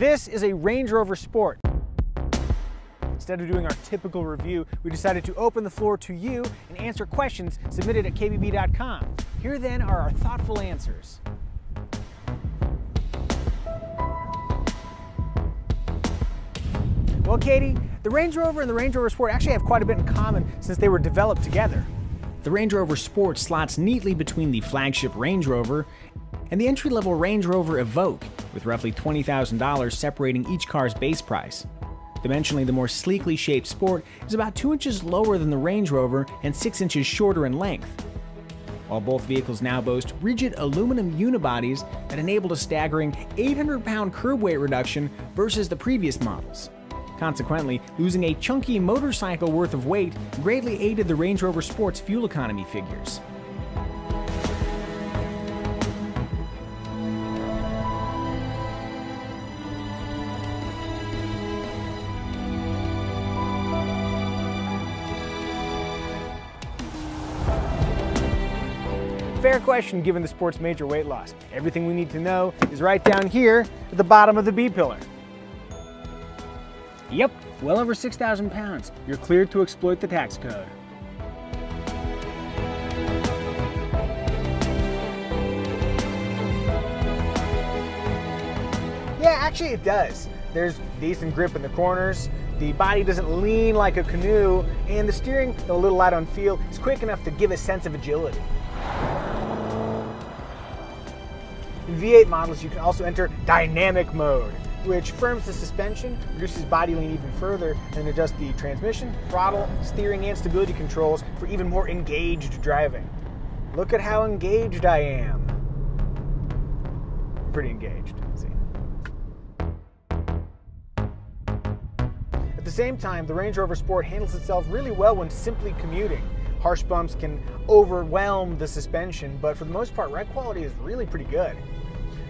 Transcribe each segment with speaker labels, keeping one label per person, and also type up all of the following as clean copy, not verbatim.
Speaker 1: This is a Range Rover Sport. Instead of doing our typical review, we decided to open the floor to you and answer questions submitted at KBB.com. Here then are our thoughtful answers. Well, Katie, the Range Rover and the Range Rover Sport actually have quite a bit in common since they were developed together.
Speaker 2: The Range Rover Sport slots neatly between the flagship Range Rover and the entry-level Range Rover Evoque, with roughly $20,000 separating each car's base price. Dimensionally, the more sleekly shaped Sport is about 2 inches lower than the Range Rover and 6 inches shorter in length. While both vehicles now boast rigid aluminum unibodies that enabled a staggering 800-pound curb weight reduction versus the previous models. Consequently, losing a chunky motorcycle worth of weight greatly aided the Range Rover Sport's fuel economy figures.
Speaker 1: Fair question given the Sport's major weight loss. Everything we need to know is right down here at the bottom of the B pillar. Yep, well over 6,000 pounds. You're cleared to exploit the tax code. Yeah, actually it does. There's decent grip in the corners, the body doesn't lean like a canoe, and the steering, though a little light on feel, is quick enough to give a sense of agility. In V8 models, you can also enter dynamic mode, which firms the suspension, reduces body lean even further, and adjusts the transmission, throttle, steering, and stability controls for even more engaged driving. Look at how engaged I am. Pretty engaged, see. At the same time, the Range Rover Sport handles itself really well when simply commuting. Harsh bumps can overwhelm the suspension, but for the most part, ride quality is really pretty good.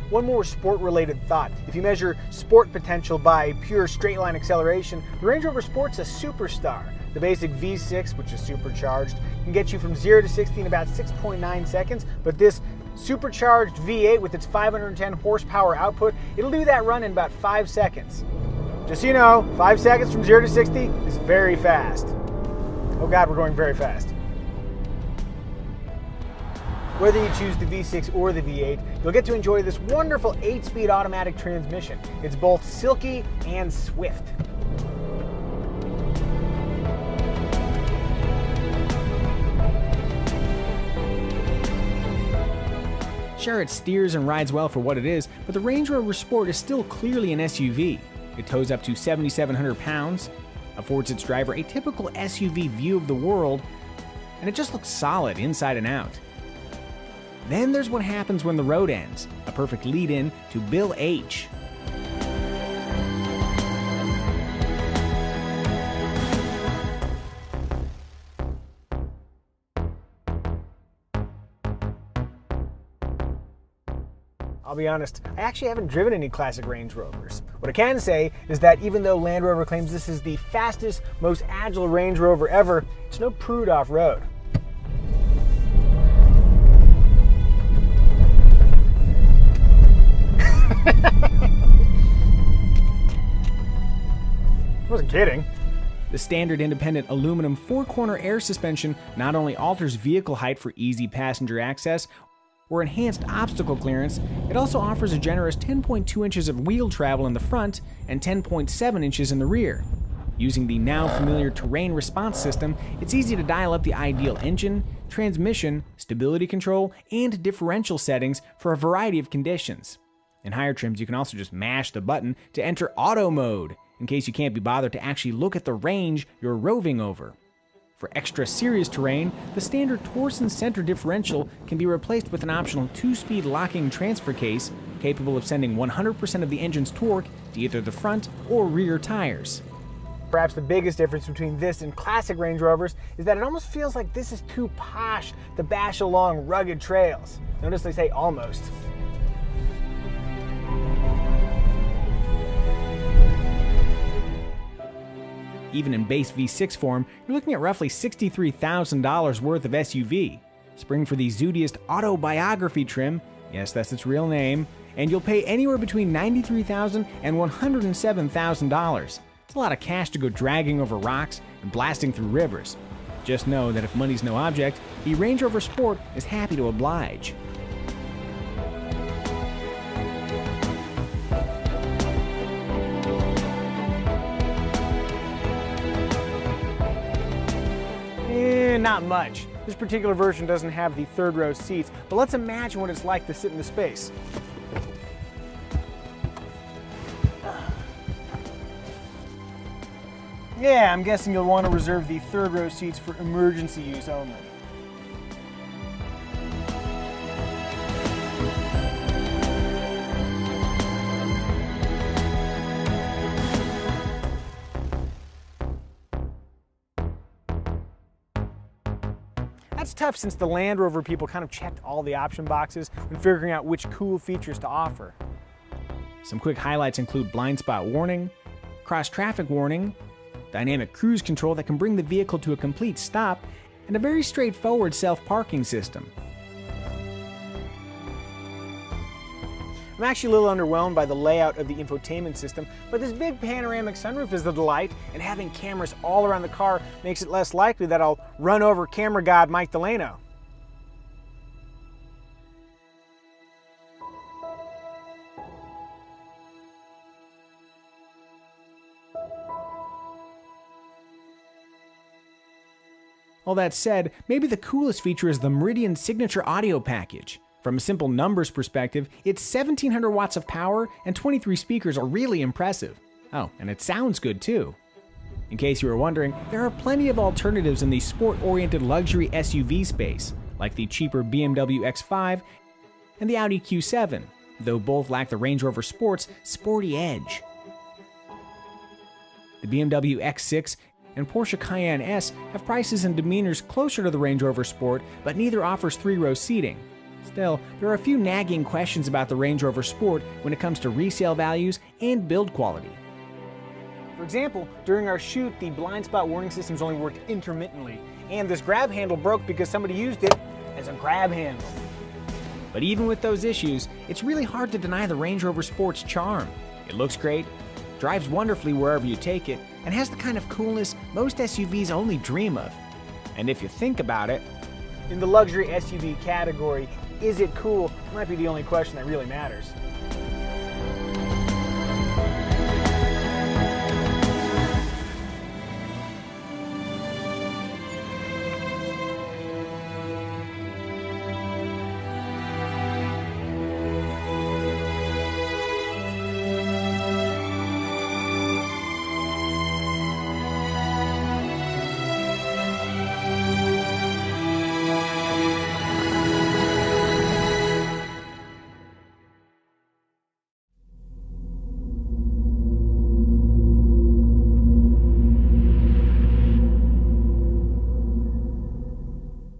Speaker 1: One more sport-related thought. If you measure sport potential by pure straight-line acceleration, the Range Rover Sport's a superstar. The basic V6, which is supercharged, can get you from 0 to 60 in about 6.9 seconds, but this supercharged V8 with its 510 horsepower output, it'll do that run in about 5 seconds. Just so you know, 5 seconds from 0 to 60 is very fast. Oh God, we're going very fast. Whether you choose the V6 or the V8, you'll get to enjoy this wonderful 8-speed automatic transmission. It's both silky and swift.
Speaker 2: Sure, it steers and rides well for what it is, but the Range Rover Sport is still clearly an SUV. It tows up to 7,700 pounds, affords its driver a typical SUV view of the world, and it just looks solid inside and out. Then there's what happens when the road ends, a perfect lead-in to Bill H.
Speaker 1: I'll be honest, I actually haven't driven any classic Range Rovers. What I can say is that even though Land Rover claims this is the fastest, most agile Range Rover ever, it's no prude off-road. I wasn't kidding.
Speaker 2: The standard independent aluminum four-corner air suspension not only alters vehicle height for easy passenger access or enhanced obstacle clearance, it also offers a generous 10.2 inches of wheel travel in the front and 10.7 inches in the rear. Using the now familiar terrain response system, it's easy to dial up the ideal engine, transmission, stability control, and differential settings for a variety of conditions. In higher trims, you can also just mash the button to enter auto mode, in case you can't be bothered to actually look at the range you're roving over. For extra serious terrain, the standard torsion center differential can be replaced with an optional 2-speed locking transfer case capable of sending 100% of the engine's torque to either the front or rear tires.
Speaker 1: Perhaps the biggest difference between this and classic Range Rovers is that it almost feels like this is too posh to bash along rugged trails. Notice they say almost.
Speaker 2: Even in base V6 form, you're looking at roughly $63,000 worth of SUV. Spring for the zootiest autobiography trim, yes, that's its real name, and you'll pay anywhere between $93,000 and $107,000. It's a lot of cash to go dragging over rocks and blasting through rivers. Just know that if money's no object, the Range Rover Sport is happy to oblige.
Speaker 1: Not much. This particular version doesn't have the third row seats, but let's imagine what it's like to sit in the space. Yeah, I'm guessing you'll want to reserve the third row seats for emergency use only. That's tough since the Land Rover people kind of checked all the option boxes when figuring out which cool features to offer.
Speaker 2: Some quick highlights include blind spot warning, cross traffic warning, dynamic cruise control that can bring the vehicle to a complete stop, and a very straightforward self-parking system.
Speaker 1: I'm actually a little underwhelmed by the layout of the infotainment system, but this big panoramic sunroof is a delight, and having cameras all around the car makes it less likely that I'll run over camera god Mike Delano.
Speaker 2: All that said, maybe the coolest feature is the Meridian Signature Audio Package. From a simple numbers perspective, its 1700 watts of power and 23 speakers are really impressive. Oh, and it sounds good too. In case you were wondering, there are plenty of alternatives in the sport-oriented luxury SUV space, like the cheaper BMW X5 and the Audi Q7, though both lack the Range Rover Sport's sporty edge. The BMW X6 and Porsche Cayenne S have prices and demeanors closer to the Range Rover Sport, but neither offers three-row seating. Still, there are a few nagging questions about the Range Rover Sport when it comes to resale values and build quality.
Speaker 1: For example, during our shoot, the blind spot warning systems only worked intermittently, and this grab handle broke because somebody used it as a grab handle.
Speaker 2: But even with those issues, it's really hard to deny the Range Rover Sport's charm. It looks great, drives wonderfully wherever you take it, and has the kind of coolness most SUVs only dream of. And if you think about it,
Speaker 1: in the luxury SUV category, is it cool? Might be the only question that really matters.